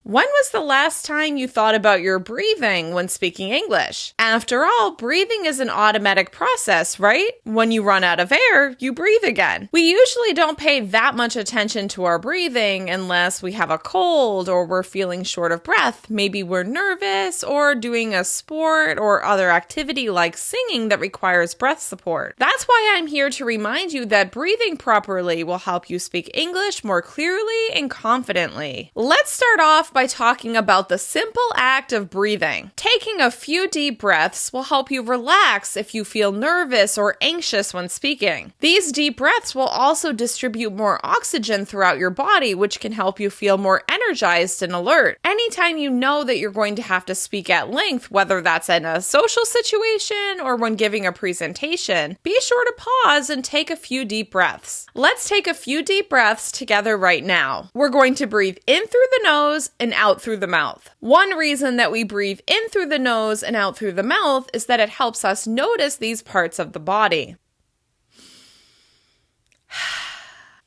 When was the last time you thought about your breathing when speaking English? After all, breathing is an automatic process, right? When you run out of air, you breathe again. We usually don't pay that much attention to our breathing unless we have a cold or we're feeling short of breath. Maybe we're nervous or doing a sport or other activity like singing that requires breath support. That's why I'm here to remind you that breathing properly will help you speak English more clearly and confidently. Let's start off by talking about the simple act of breathing. Taking a few deep breaths will help you relax if you feel nervous or anxious when speaking. These deep breaths will also distribute more oxygen throughout your body, which can help you feel more energized and alert. Anytime you know that you're going to have to speak at length, whether that's in a social situation or when giving a presentation, be sure to pause and take a few deep breaths. Let's take a few deep breaths together right now. We're going to breathe in through the nose and out through the mouth. One reason that we breathe in through the nose and out through the mouth is that it helps us notice these parts of the body.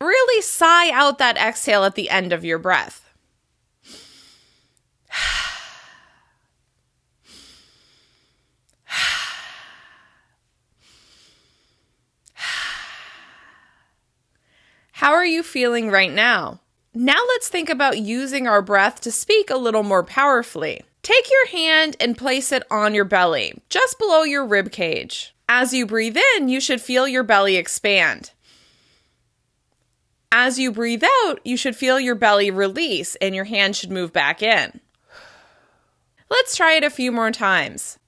Really sigh out that exhale at the end of your breath. How are you feeling right now? Now let's think about using our breath to speak a little more powerfully. Take your hand and place it on your belly, just below your rib cage. As you breathe in, you should feel your belly expand. As you breathe out, you should feel your belly release and your hand should move back in. Let's try it a few more times.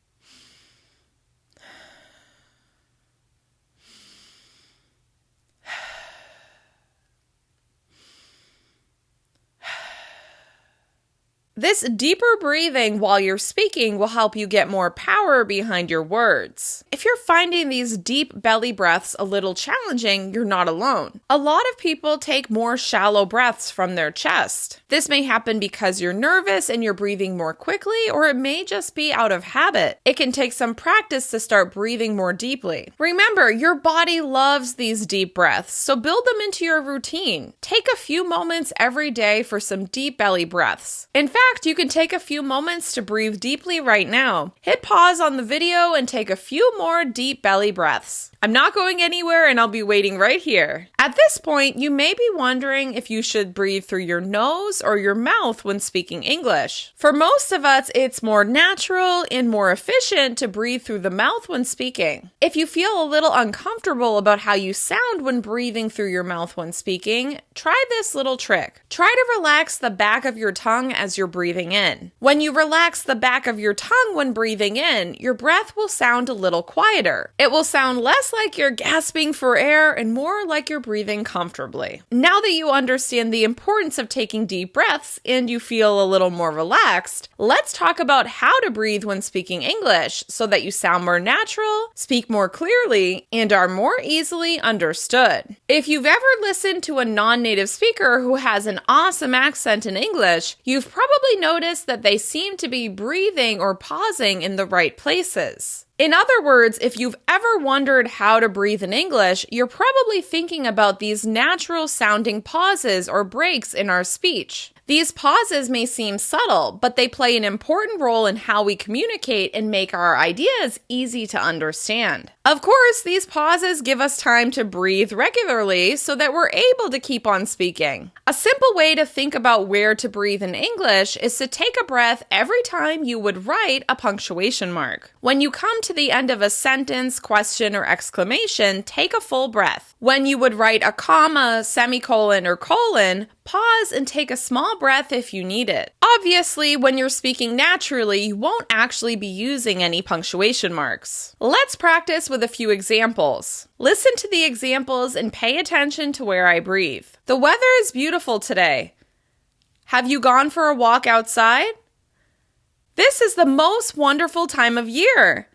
This deeper breathing while you're speaking will help you get more power behind your words. If you're finding these deep belly breaths a little challenging, you're not alone. A lot of people take more shallow breaths from their chest. This may happen because you're nervous and you're breathing more quickly, or it may just be out of habit. It can take some practice to start breathing more deeply. Remember, your body loves these deep breaths, so build them into your routine. Take a few moments every day for some deep belly breaths. In fact, you can take a few moments to breathe deeply right now. Hit pause on the video and take a few more deep belly breaths. I'm not going anywhere and I'll be waiting right here. At this point, you may be wondering if you should breathe through your nose or your mouth when speaking English. For most of us, it's more natural and more efficient to breathe through the mouth when speaking. If you feel a little uncomfortable about how you sound when breathing through your mouth when speaking, try this little trick. Try to relax the back of your tongue as you're breathing in. When you relax the back of your tongue when breathing in, your breath will sound a little quieter. It will sound less like you're gasping for air and more like you're breathing comfortably. Now that you understand the importance of taking deep breaths and you feel a little more relaxed, let's talk about how to breathe when speaking English so that you sound more natural, speak more clearly, and are more easily understood. If you've ever listened to a non-native speaker who has an awesome accent in English, you've probably noticed that they seem to be breathing or pausing in the right places. In other words, if you've ever wondered how to breathe in English, you're probably thinking about these natural sounding pauses or breaks in our speech. These pauses may seem subtle, but they play an important role in how we communicate and make our ideas easy to understand. Of course, these pauses give us time to breathe regularly so that we're able to keep on speaking. A simple way to think about where to breathe in English is to take a breath every time you would write a punctuation mark. When you come to the end of a sentence, question, or exclamation, take a full breath. When you would write a comma, semicolon, or colon, pause and take a small breath if you need it. Obviously, when you're speaking naturally, you won't actually be using any punctuation marks. Let's practice with a few examples. Listen to the examples and pay attention to where I breathe. The weather is beautiful today. Have you gone for a walk outside? This is the most wonderful time of year.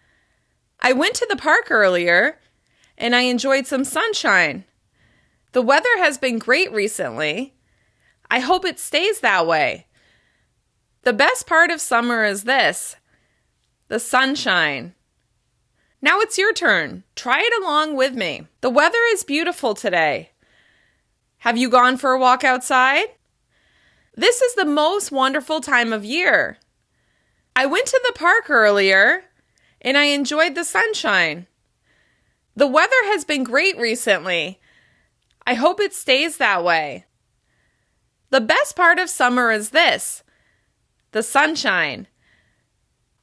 I went to the park earlier and I enjoyed some sunshine. The weather has been great recently. I hope it stays that way. The best part of summer is this, the sunshine. Now it's your turn. Try it along with me. The weather is beautiful today. Have you gone for a walk outside? This is the most wonderful time of year. I went to the park earlier and I enjoyed the sunshine. The weather has been great recently. I hope it stays that way. The best part of summer is this, the sunshine.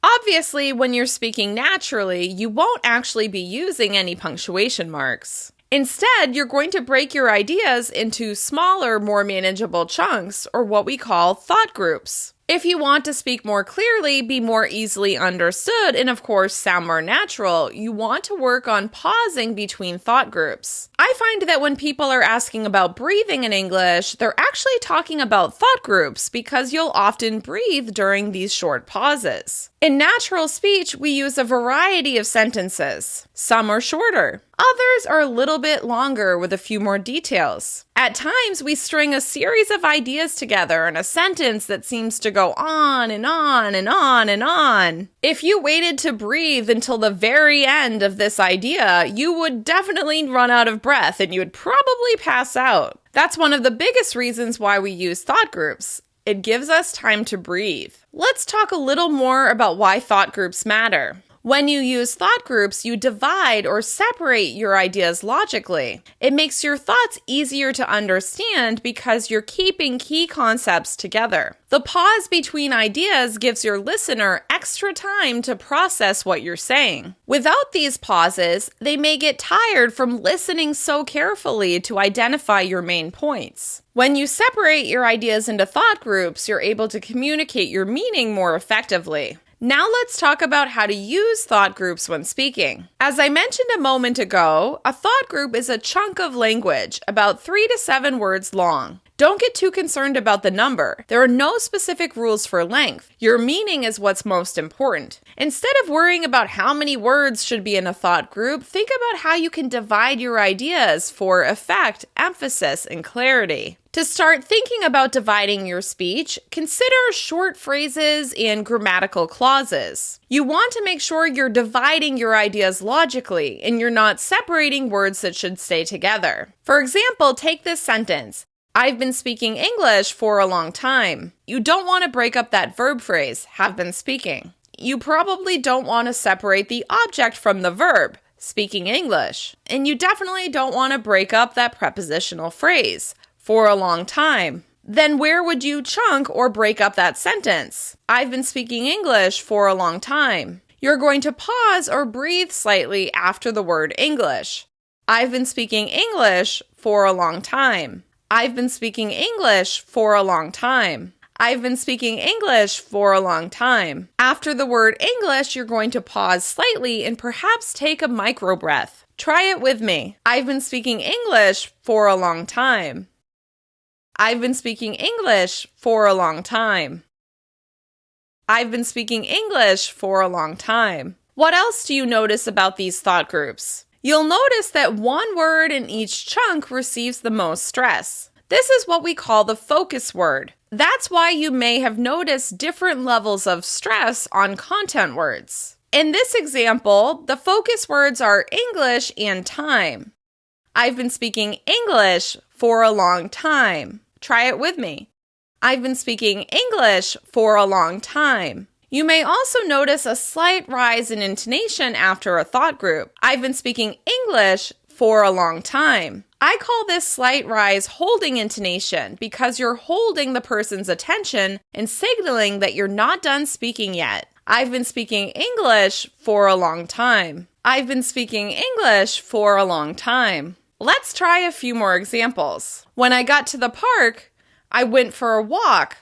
Obviously, when you're speaking naturally, you won't actually be using any punctuation marks. Instead, you're going to break your ideas into smaller, more manageable chunks, or what we call thought groups. If you want to speak more clearly, be more easily understood, and of course sound more natural, you want to work on pausing between thought groups. I find that when people are asking about breathing in English, they're actually talking about thought groups because you'll often breathe during these short pauses. In natural speech, we use a variety of sentences. Some are shorter. Others are a little bit longer with a few more details. At times, we string a series of ideas together in a sentence that seems to go on and on and on and on. If you waited to breathe until the very end of this idea, you would definitely run out of breath and you would probably pass out. That's one of the biggest reasons why we use thought groups. It gives us time to breathe. Let's talk a little more about why thought groups matter. When you use thought groups, you divide or separate your ideas logically. It makes your thoughts easier to understand because you're keeping key concepts together. The pause between ideas gives your listener extra time to process what you're saying. Without these pauses, they may get tired from listening so carefully to identify your main points. When you separate your ideas into thought groups, you're able to communicate your meaning more effectively. Now let's talk about how to use thought groups when speaking. As I mentioned a moment ago, a thought group is a chunk of language, about 3 to 7 words long. Don't get too concerned about the number. There are no specific rules for length. Your meaning is what's most important. Instead of worrying about how many words should be in a thought group, think about how you can divide your ideas for effect, emphasis, and clarity. To start thinking about dividing your speech, consider short phrases and grammatical clauses. You want to make sure you're dividing your ideas logically and you're not separating words that should stay together. For example, take this sentence. I've been speaking English for a long time. You don't want to break up that verb phrase, have been speaking. You probably don't want to separate the object from the verb, speaking English. And you definitely don't want to break up that prepositional phrase, for a long time. Then where would you chunk or break up that sentence? I've been speaking English for a long time. You're going to pause or breathe slightly after the word English. I've been speaking English for a long time. I've been speaking English for a long time. I've been speaking English for a long time. After the word English, you're going to pause slightly and perhaps take a micro breath. Try it with me. I've been speaking English for a long time. I've been speaking English for a long time. I've been speaking English for a long time. What else do you notice about these thought groups? You'll notice that one word in each chunk receives the most stress. This is what we call the focus word. That's why you may have noticed different levels of stress on content words. In this example, the focus words are English and time. I've been speaking English for a long time. Try it with me. I've been speaking English for a long time. You may also notice a slight rise in intonation after a thought group. I've been speaking English for a long time. I call this slight rise holding intonation because you're holding the person's attention and signaling that you're not done speaking yet. I've been speaking English for a long time. I've been speaking English for a long time. Let's try a few more examples. When I got to the park, I went for a walk,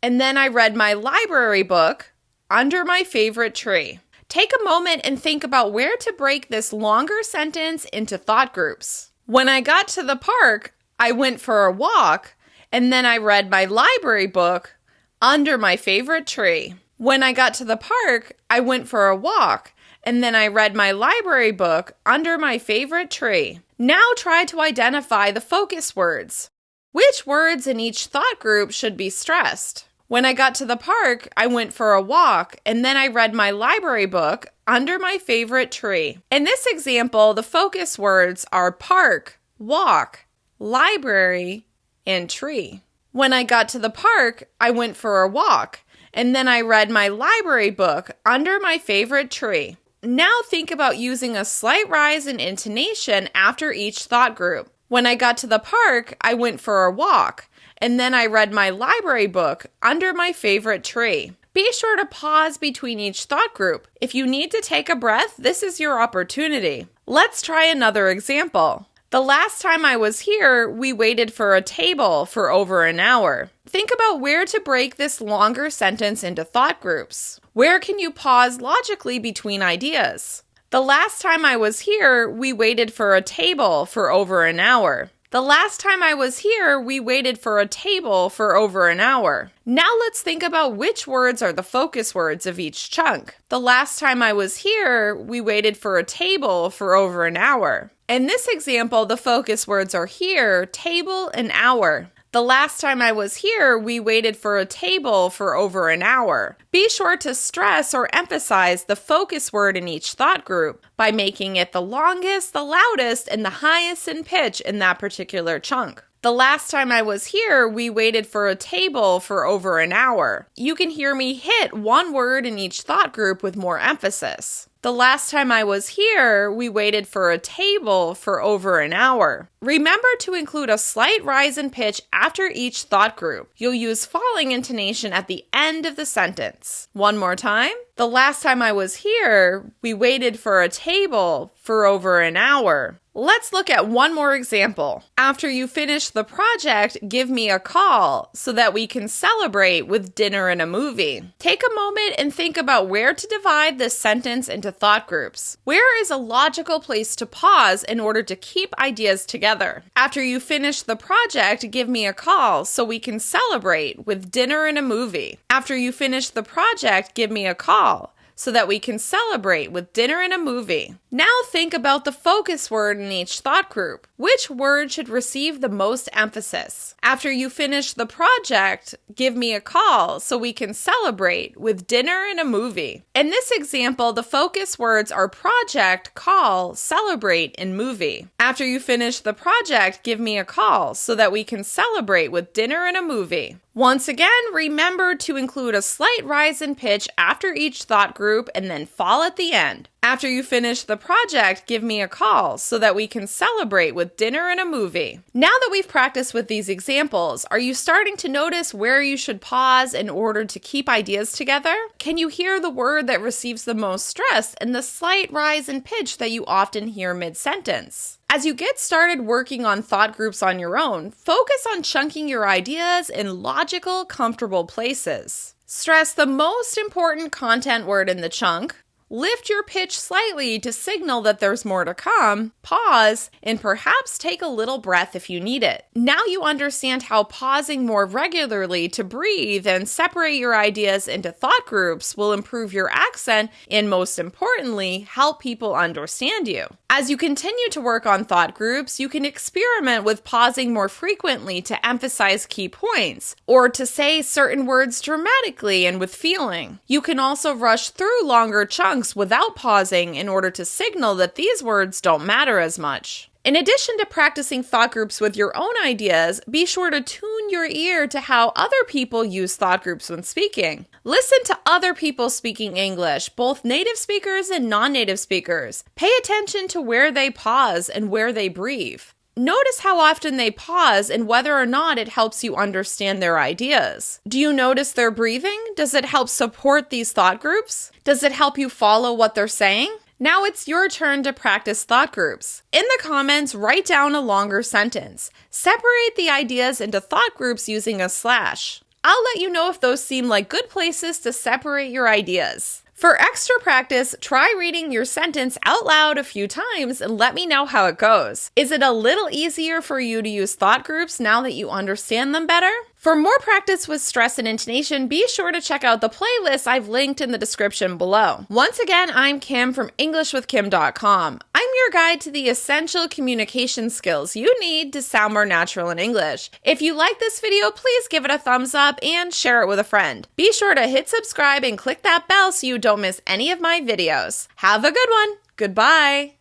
and then I read my library book under my favorite tree. Take a moment and think about where to break this longer sentence into thought groups. When I got to the park, I went for a walk, and then I read my library book under my favorite tree. When I got to the park, I went for a walk, and then I read my library book under my favorite tree. Now try to identify the focus words. Which words in each thought group should be stressed? When I got to the park, I went for a walk, and then I read my library book under my favorite tree. In this example, the focus words are park, walk, library, and tree. When I got to the park, I went for a walk, and then I read my library book under my favorite tree. Now think about using a slight rise in intonation after each thought group. When I got to the park, I went for a walk, and then I read my library book under my favorite tree. Be sure to pause between each thought group. If you need to take a breath, this is your opportunity. Let's try another example. The last time I was here, we waited for a table for over an hour. Think about where to break this longer sentence into thought groups. Where can you pause logically between ideas? The last time I was here, we waited for a table for over an hour. The last time I was here, we waited for a table for over an hour. Now let's think about which words are the focus words of each chunk. The last time I was here, we waited for a table for over an hour. In this example, the focus words are here, table, and hour. The last time I was here, we waited for a table for over an hour. Be sure to stress or emphasize the focus word in each thought group by making it the longest, the loudest, and the highest in pitch in that particular chunk. The last time I was here, we waited for a table for over an hour. You can hear me hit one word in each thought group with more emphasis. The last time I was here, we waited for a table for over an hour. Remember to include a slight rise in pitch after each thought group. You'll use falling intonation at the end of the sentence. One more time. The last time I was here, we waited for a table for over an hour. Let's look at one more example. After you finish the project, give me a call so that we can celebrate with dinner and a movie. Take a moment and think about where to divide this sentence into thought groups. Where is a logical place to pause in order to keep ideas together? After you finish the project, give me a call so we can celebrate with dinner and a movie. After you finish the project, give me a call so that we can celebrate with dinner and a movie. Now think about the focus word in each thought group. Which word should receive the most emphasis? After you finish the project, give me a call so we can celebrate with dinner and a movie. In this example, the focus words are project, call, celebrate, and movie. After you finish the project, give me a call so that we can celebrate with dinner and a movie. Once again, remember to include a slight rise in pitch after each thought group and then fall at the end. After you finish the project, give me a call so that we can celebrate with dinner and a movie. Now that we've practiced with these examples, are you starting to notice where you should pause in order to keep ideas together? Can you hear the word that receives the most stress and the slight rise in pitch that you often hear mid-sentence? As you get started working on thought groups on your own, focus on chunking your ideas in logical, comfortable places. Stress the most important content word in the chunk. Lift your pitch slightly to signal that there's more to come, pause, and perhaps take a little breath if you need it. Now you understand how pausing more regularly to breathe and separate your ideas into thought groups will improve your accent and, most importantly, help people understand you. As you continue to work on thought groups, you can experiment with pausing more frequently to emphasize key points, or to say certain words dramatically and with feeling. You can also rush through longer chunks without pausing in order to signal that these words don't matter as much. In addition to practicing thought groups with your own ideas, be sure to tune your ear to how other people use thought groups when speaking. Listen to other people speaking English, both native speakers and non-native speakers. Pay attention to where they pause and where they breathe. Notice how often they pause and whether or not it helps you understand their ideas. Do you notice their breathing? Does it help support these thought groups? Does it help you follow what they're saying? Now it's your turn to practice thought groups. In the comments, write down a longer sentence. Separate the ideas into thought groups using a slash. I'll let you know if those seem like good places to separate your ideas. For extra practice, try reading your sentence out loud a few times and let me know how it goes. Is it a little easier for you to use thought groups now that you understand them better? For more practice with stress and intonation, be sure to check out the playlist I've linked in the description below. Once again, I'm Kim from EnglishWithKim.com. I'm your guide to the essential communication skills you need to sound more natural in English. If you like this video, please give it a thumbs up and share it with a friend. Be sure to hit subscribe and click that bell so you don't miss any of my videos. Have a good one. Goodbye.